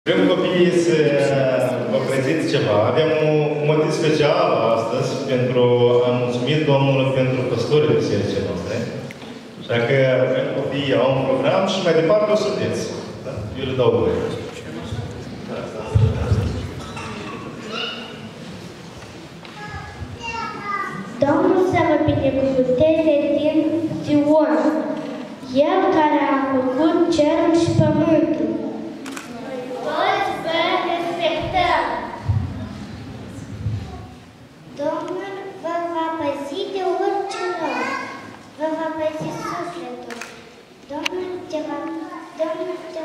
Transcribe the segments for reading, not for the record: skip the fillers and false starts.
Vrem copiii să vă prezint ceva. Avem un motiv special astăzi pentru a mulțumi Domnului pentru păstorii bisericii noastre. Așa că vrem copiii au un program și mai departe o să vedeți. Da? Eu le dau voie. Domnul să vă binecuvânteze din Sion, El care a făcut cerul și pământul. Toți vă respectăm. Domnul vă va păzi de orice rău, vă va păzi sufletul. Domnul te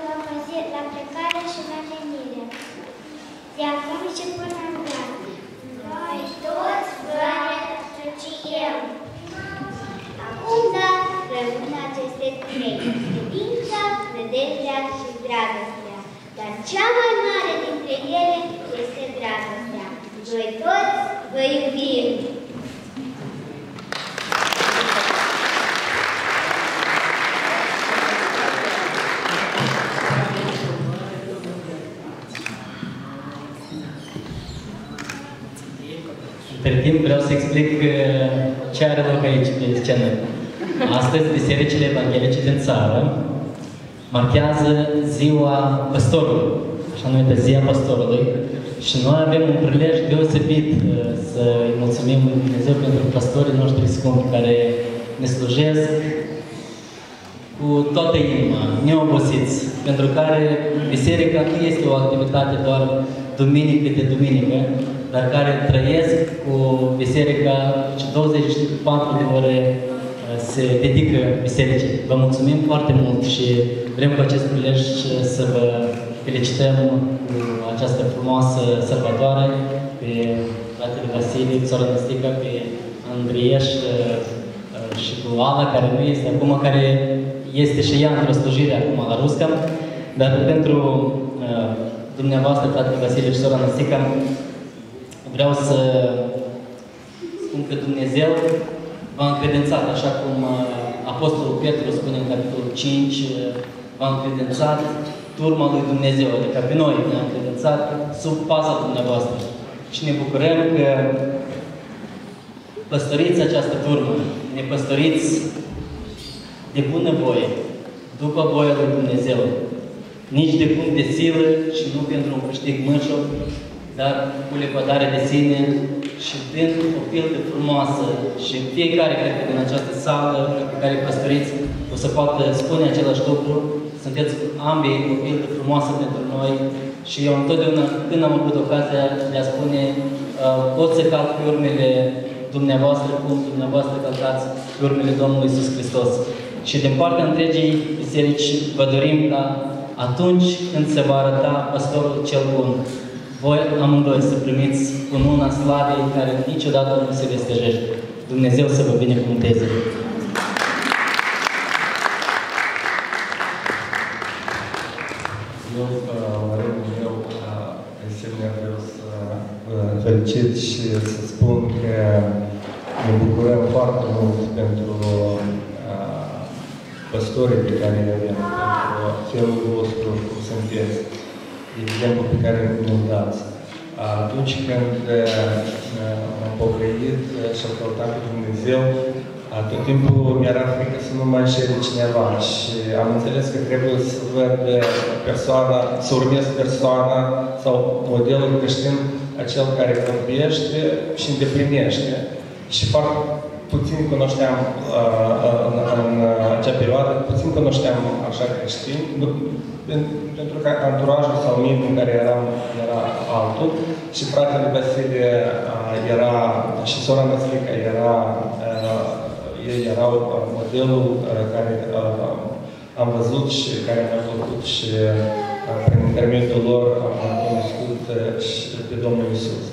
va păzi la plecare și la venire, de acum și până în viață. Noi toți vă asociem. Acum, da, rămân aceste trei: credința, nădejdea și dragostea. Dar cea mai mare dintre ele este dragostea. Noi toți vă iubim. Între timp vreau să explic ce are loc aici pe scenă. Astăzi, bisericile evanghelice din țară marchează ziua păstorului, așa numită Ziua Păstorului, și noi avem un prilej deosebit să-i mulțumim lui Dumnezeu pentru păstorii noștri scumpi care ne slujesc cu toată inima, neobosiți, pentru care biserica nu este o activitate doar duminică de duminică, dar care trăiesc cu biserica și 24 de ore se dedică bisericii. Vă mulțumim foarte mult și vrem cu acest prilej să vă felicităm cu această frumoasă sărbătoare pe fratele Vasile, sora Năstica, pe Andrieș și cu Ala, care nu este acum, care este și ea într-o slujire acum la Rusca, dar pentru dumneavoastră, fratele Vasile și sora Năstica, vreau să spun că Dumnezeu v-a încredințat, așa cum Apostolul Petru spune în capitolul 5, v-a încredințat turma lui Dumnezeu, adică pe noi ne-a încredințat sub paza dumneavoastră. Și ne bucurăm că păstoriți această turmă, ne păstoriți de bună voie, după voia lui Dumnezeu, nici de punct de silă și nu pentru un câștig mâșor, dar cu lepădare de sine și dând o pildă frumoasă. Și fiecare, cred că, din această sală pe care păstoriți o să poată spune același lucru. Sunteți ambii o pildă frumoasă pentru noi și eu întotdeauna, când am avut ocazia de a spune, pot să calc pe urmele dumneavoastră, cum dumneavoastră călcați pe urmele Domnului Iisus Hristos. Și din partea întregii biserici vă dorim ca atunci când se va arăta păstorul cel bun, voi amândoi să primiți cununa slavei care niciodată nu se vestejește. Dumnezeu să vă binecuvânteze! Eu, la rândul meu, de asemenea, vreau să vă felicit și să spun că ne bucurăm foarte mult pentru păstorii pe care le avem, pentru felul vostru cum sunteți, exemplu pe care ne-l dați. Atunci când am pocăit și am căutat pe Dumnezeu, tot timpul mi-era frică să nu mai înșele cineva și am înțeles că trebuie să văd persoana, să urmez persoana sau modelul creștin, acel care vorbește și îndeplinește. Și foarte puțin cunoșteam în acea perioadă, puțin cunoșteam așa creștini, pentru că anturajul sau mediul în care eram era altul și fratele Vasile era, și sora Năstica ei erau modelul care am văzut și care mi-a plăcut și prin intermediul lor am cunoscut și pe Domnul Iisus.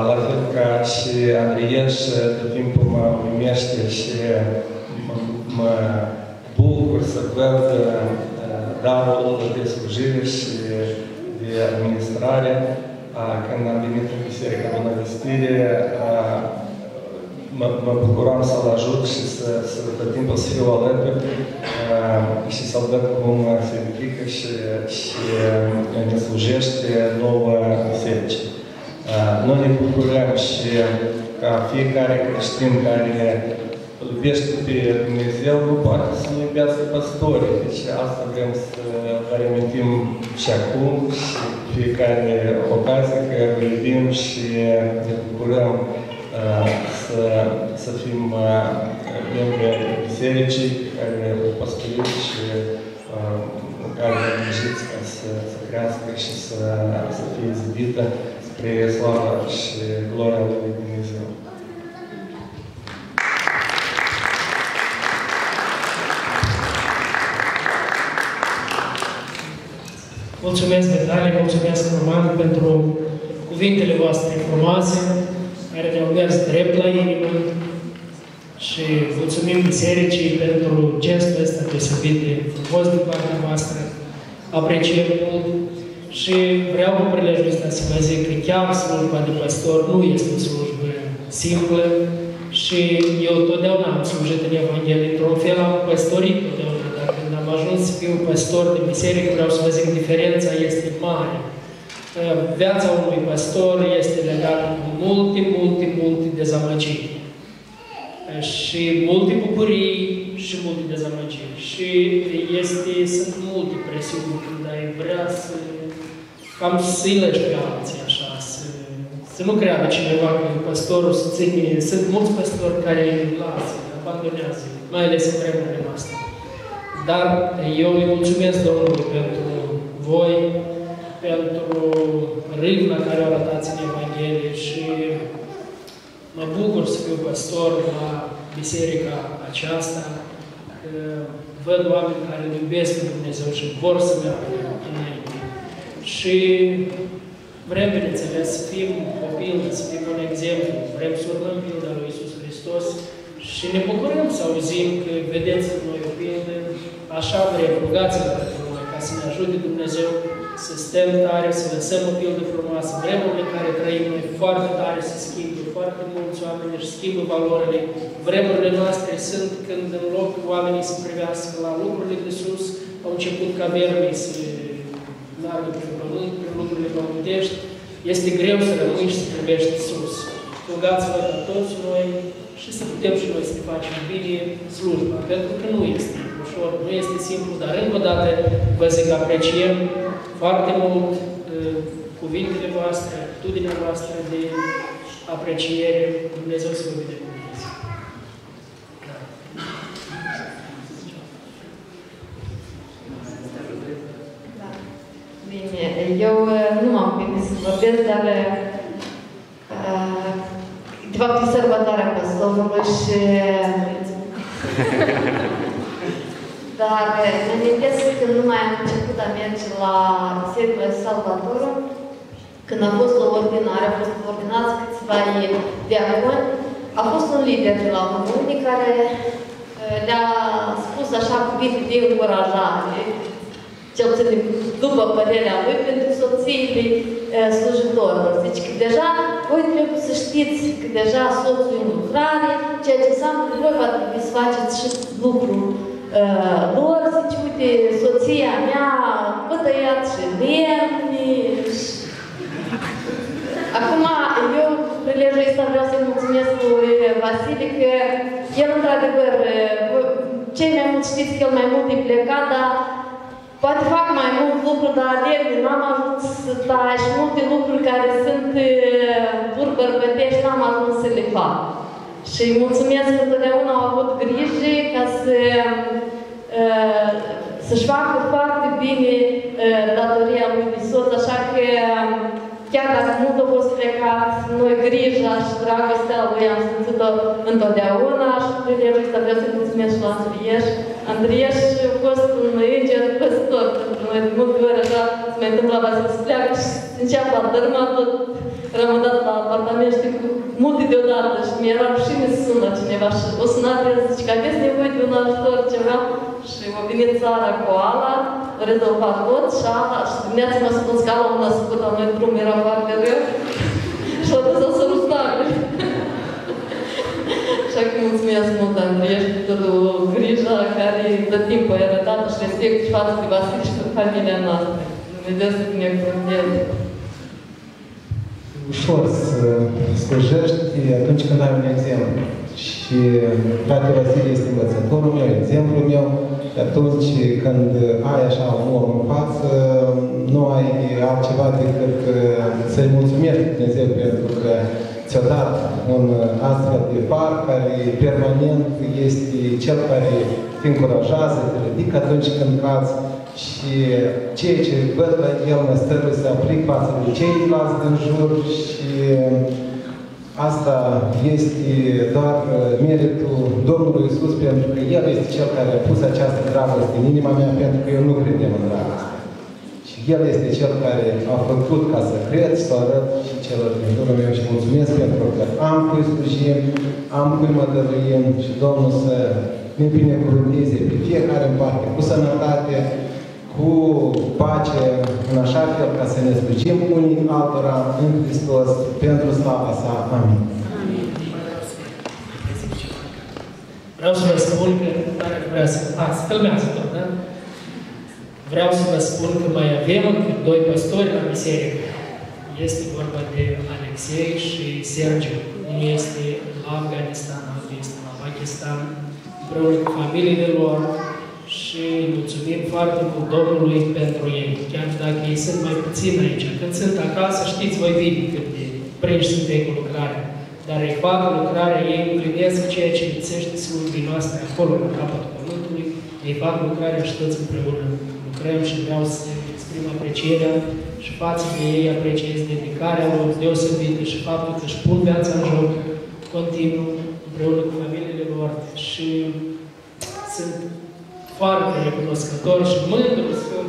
La fel ca și Andrieș, tot timpul mă uimește și mă bucur să văd darul de slujire și de administrare. Când am venit în Biserica Bună Vestire, mă bucuram să-l ajut și să tot timpul să fiu alături și să-l văd cum se ridică și ne slujește nouă biserici. Noi ne bucurăm și ca fiecare creștin care îl iubește pe Dumnezeu nu poate să nu iubească păstorii. Deci asta vrem să vă reamintim și acum și fiecare ocazie că îl iubim și ne bucurăm să fim membri ai bisericii care îl păstorim și care ne îngrijiți ca să crească și să fie zidită spre slava și gloria lui Dumnezeu. Mulțumesc, Vitalie, mulțumesc, Roman, pentru cuvintele voastre frumoase, care ne-au mers drept la inimă și mulțumim bisericii pentru gestul ăsta deosebit de frumos din partea voastră. Apreciem mult și vreau cu prilejul ăsta să vă zic că chiar slujba de păstor nu este o slujbă simplă și eu totdeauna am slujit în Evanghelie. Într-un fel am păstorit totdeauna, dar când am ajuns să fiu păstor de biserică, vreau să vă zic, diferența este mare. Viața unui păstor este legată cu multe dezamăgiri. Și multe bucurii și multe dezamăgiri. Și sunt multe presiuni când ai vrea să cam să-i legi pe alții așa, să nu creadă cineva că păstorul să ține. Sunt mulți păstori care îi lasă, abandonează, mai ales în vremurile noastre. Dar eu îi mulțumesc Domnului pentru voi, pentru râvna care o arătați în Evanghelie și mă bucur să fiu păstor la biserica aceasta, că văd oameni care îl iubesc pe Dumnezeu și vor să meargă înainte. Și vrem, bineînțeles, să fim o pildă, să fim un exemplu, vrem să urmăm pilda lui Iisus Hristos și ne bucurăm să auzim că vedeți în noi o pildă, așa vrem, rugați-vă pentru noi, ca să ne ajute Dumnezeu să stăm tare, să lăsăm o pildă frumoasă. Vremurile în care trăim noi foarte tare se schimbă, foarte mulți oameni își schimbă valorile. Vremurile noastre sunt când în loc oamenii să privească la lucrurile de sus, au început ca vermii să meargă prin pământ, prin lucrurile pământești. Este greu să rămâi și să privești sus. Rugați-vă ca toți noi și să putem și noi să ne facem bine slujba, pentru că nu este ușor, nu este simplu, dar încă o dată vă zic că apreciem foarte mult cuvintele voastre, atitudinea voastră de apreciere. Dumnezeu să vă binecuvânteze. Da. Bine, eu nu m-am gândit să vorbesc, dar de fapt e sărbătoarea păstorului și dar mă amintesc când nu mai am început a merge la Biserica Salvatorul, când a fost o ordinare, a fost ordinați câțiva diaconi, a fost un lider de la comunii care le-a spus așa cuvinte de încurajare, cel puțin după părerea lui, pentru soțiile slujitorilor. Zice că deja voi trebuie să știți că deja soțul e în lucrare, ceea ce înseamnă că voi va trebui să faceți și lucru lor. Zice, uite, soția mea vă tăiat și lemni. Acum, eu prilejul ăsta vreau să-i mulțumesc lui Vasile că el, într-adevăr, cei mai mulți știți că el mai mult e plecat, dar poate fac mai mult lucru, dar lemni n-am ajuns să tai și multe lucruri care sunt burbărbătești, n-am ajuns să le fac. Și îi mulțumesc că întotdeauna au avut grijă ca să-și facă foarte bine datoria lui de soț, așa că chiar dacă mult a fost plecat, noi grija și dragostea lui am simțit-o întotdeauna și prilejul ăsta vreau să-i mulțumesc și la Andrieș. Andrieș a fost un înger păstor pentru noi. De multe ori așa se mai întâmplă la să se pleacă și înceapă la dărma tot rămândat la apartament, știi, cu multe deodată și mi-era rușine să sun la cineva și o sunat el, zice că aveți nevoie de un ajutor ceva și a venit țara cu ala, a rezolvat tot și ala și dimineața m-a spus că ala un născut al noi drum era foarte rău și a dus să sărutare. Așa că mulțumesc mult, Andrei, și pentru grija care tot timpul ai arătat și respect și față de Vasile și pentru familia noastră. Dumnezeu să te binecuvânteze. Ușor să slujești atunci când ai un exemplu. Și frate Vasile este învățătorul meu, exemplul meu. Și atunci când ai așa un om în față, nu ai altceva decât să-i mulțumești Dumnezeu pentru că ți-a dat un astfel de far care permanent este cel care te încurajează, te ridică atunci când cazi și ceea ce văd la el mă stăruie să aplic față de ceilalți din jur și asta este doar meritul Domnului Iisus pentru că El este Cel care a pus această dragoste în inima mea pentru că eu nu credem în dragoste. Și El este Cel care a făcut ca să cred, să arăt și celor din jurul meu și mulțumesc pentru că am cui slujim, am cui mă dăruim și Domnul să ne binecuvânteze pe fiecare în parte, cu sănătate, cu pace, în așa fel ca să ne slujim unii altora în Hristos, pentru slava sa. Amin. Vreau să vă spun că, se filmează tot, da? Vreau să vă spun că mai avem încă doi păstori la biserică. Este vorba de Alexei și Sergiu. Unul este în Afganistan, altul este în Pakistan, împreună cu familiile lor și mulțumim foarte mult Domnului pentru ei, chiar dacă ei sunt mai puțini aici. Când sunt acasă, știți voi bine cât de prinși sunt ei cu lucrarea. Dar ei fac lucrarea, ei împlinesc ceea ce lipsește slujbii noastre acolo, la capătul pământului. Ei fac lucrarea și toți împreună lucrăm și vreau să exprim aprecierea și față de ei apreciez dedicarea lor deosebită și faptul că își pun viața în joc continuu împreună cu familiile lor și sunt foarte recunoscători și mândru să fiu